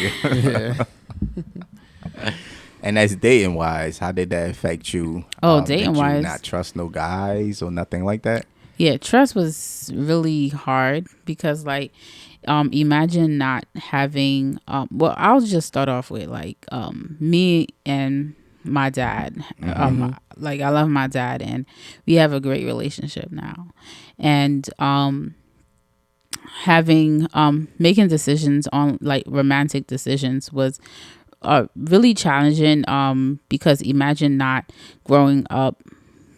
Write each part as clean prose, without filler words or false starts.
nigga. Yeah. And as dating wise, how did that affect you? Oh, dating Did you wise, not trust no guys or nothing like that? yeah, trust was really hard because like imagine not having well, I'll just start off with like me and my dad. Like I love my dad and we have a great relationship now. And having making decisions on like romantic decisions was really challenging because imagine not growing up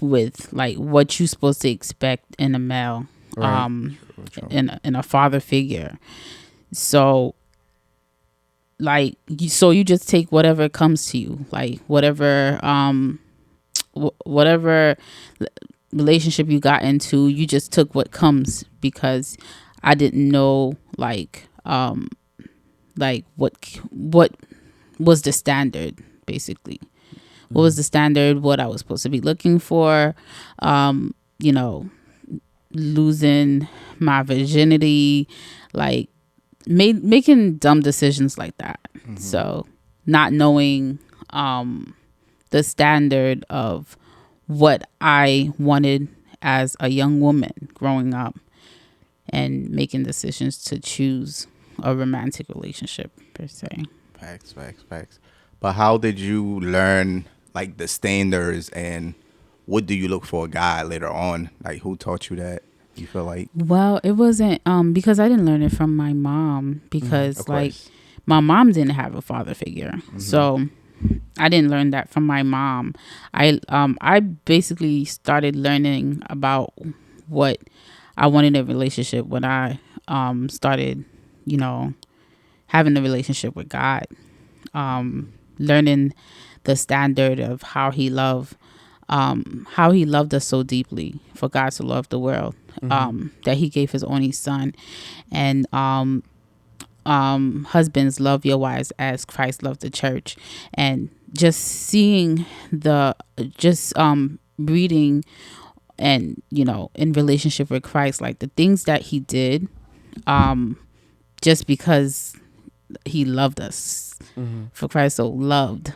with like what you're supposed to expect in a male, Right. in a father figure. So so you just take whatever comes to you, like whatever whatever relationship you got into, you just took what comes because I didn't know like what was the standard basically. What was the standard, what I was supposed to be looking for, you know, losing my virginity, like making dumb decisions like that. So not knowing the standard of what I wanted as a young woman growing up and making decisions to choose a romantic relationship per se. Facts, facts, facts. But how did you learn like the standards and what do you look for a guy later on? Like who taught you that? You feel like Well, it wasn't because I didn't learn it from my mom because of like course. my mom didn't have a father figure. So I didn't learn that from my mom. I basically started learning about what I wanted in a relationship when I started, you know, having a relationship with God. Learning the standard of how he loved us so deeply for God to love the world, that he gave his only son. And husbands, love your wives as Christ loved the church. And just seeing reading and, you know, in relationship with Christ, like the things that he did, just because he loved us. For Christ so loved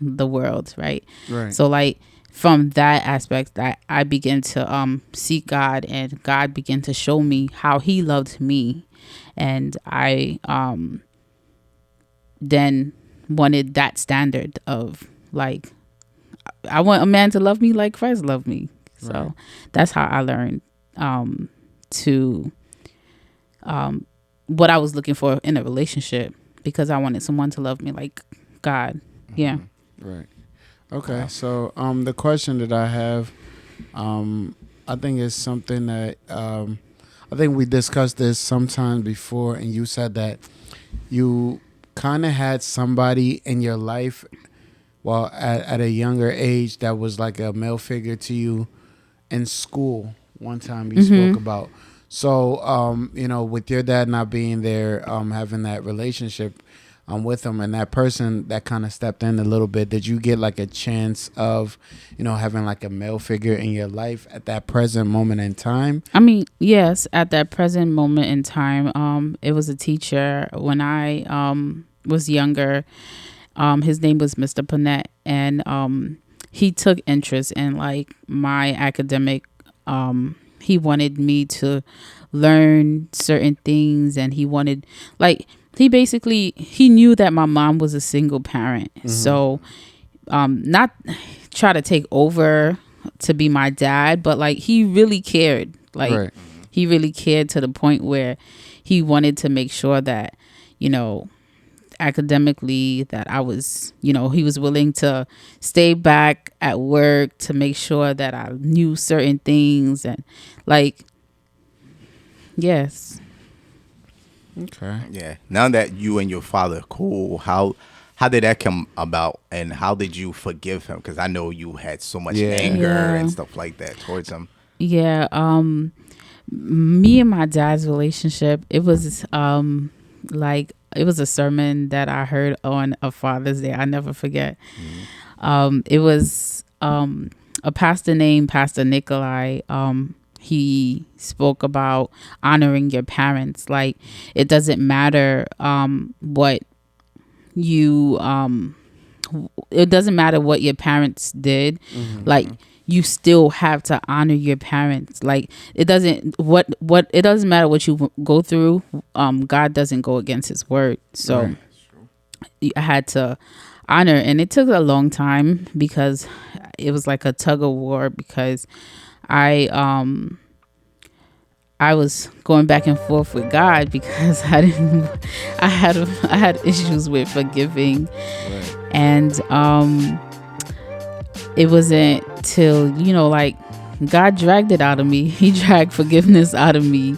the world, right? Right. So like from that aspect, that I began to seek God, and God began to show me how he loved me. And I then wanted that standard of like, I want a man to love me like Christ loved me. So Right. that's how I learned to what I was looking for in a relationship, because I wanted someone to love me like God. Yeah. Right. Okay. So the question that I have, I think is something that I think we discussed this sometime before, and you said that you kind of had somebody in your life, well, at a younger age, that was like a male figure to you in school. One time you spoke about. So, you know, with your dad not being there, having that relationship with him, and that person that kind of stepped in a little bit, did you get like a chance of, you know, having like a male figure in your life at that present moment in time? I mean, yes, at that present moment in time, it was a teacher when I was younger. His name was Mr. Panett, and he took interest in like my academic. He wanted me to learn certain things, and he wanted like he knew that my mom was a single parent, so not try to take over to be my dad, but like he really cared. Like Right. he really cared to the point where he wanted to make sure that, you know, academically that I was, you know, he was willing to stay back at work to make sure that I knew certain things, and like, yes. Okay. Yeah. Now that you and your father are cool, how did that come about, and how did you forgive him? Because I know you had so much Yeah. anger Yeah. and stuff like that towards him. Yeah, me and my dad's relationship, it was like it was a sermon that I heard on a Father's Day. I never forget. It was a pastor named Pastor Nikolai. He spoke about honoring your parents. Like it doesn't matter what you it doesn't matter what your parents did, like you still have to honor your parents. Like it doesn't it doesn't matter what you go through. God doesn't go against his word. So I had to honor, and it took a long time because it was like a tug of war, because I was going back and forth with God because I had issues with forgiving, and it wasn't till, like, God dragged it out of me. He dragged forgiveness out of me,